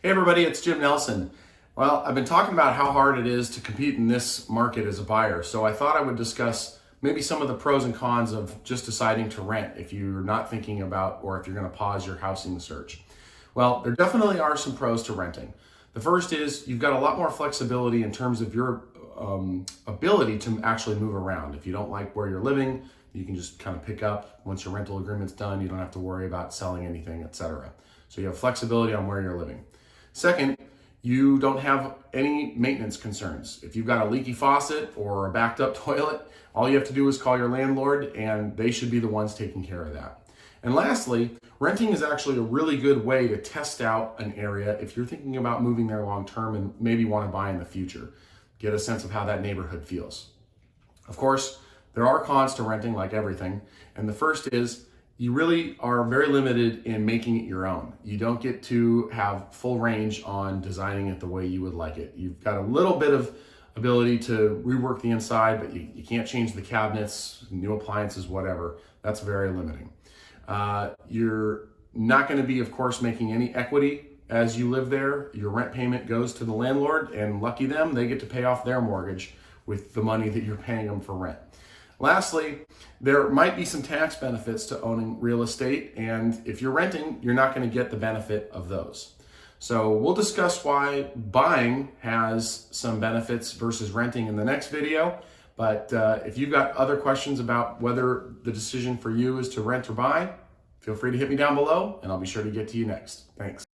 Hey everybody, it's Jim Nelson. Well, I've been talking about how hard it is to compete in this market as a buyer, so I thought I would discuss maybe some of the pros and cons of just deciding to rent if you're not thinking about or if you're going to pause your housing search. Well, there definitely are some pros to renting. The first is you've got a lot more flexibility in terms of your ability to actually move around. If you don't like where you're living, you can just kind of pick up once your rental agreement's done. You don't have to worry about selling anything, etc. So you have flexibility on where you're living. Second, you don't have any maintenance concerns. If you've got a leaky faucet or a backed up toilet, all you have to do is call your landlord and they should be the ones taking care of that. And lastly, renting is actually a really good way to test out an area if you're thinking about moving there long term and maybe want to buy in the future. Get a sense of how that neighborhood feels. Of course, there are cons to renting like everything. And the first is you really are very limited in making it your own. You don't get to have full range on designing it the way you would like it. You've got a little bit of ability to rework the inside, but you can't change the cabinets, new appliances, whatever. That's very limiting. You're not going to be, of course, making any equity as you live there. Your rent payment goes to the landlord, and lucky them, they get to pay off their mortgage with the money that you're paying them for rent. Lastly, there might be some tax benefits to owning real estate, and if you're renting, you're not going to get the benefit of those. So we'll discuss why buying has some benefits versus renting in the next video. But if you've got other questions about whether the decision for you is to rent or buy, feel free to hit me down below, and I'll be sure to get to you next. Thanks.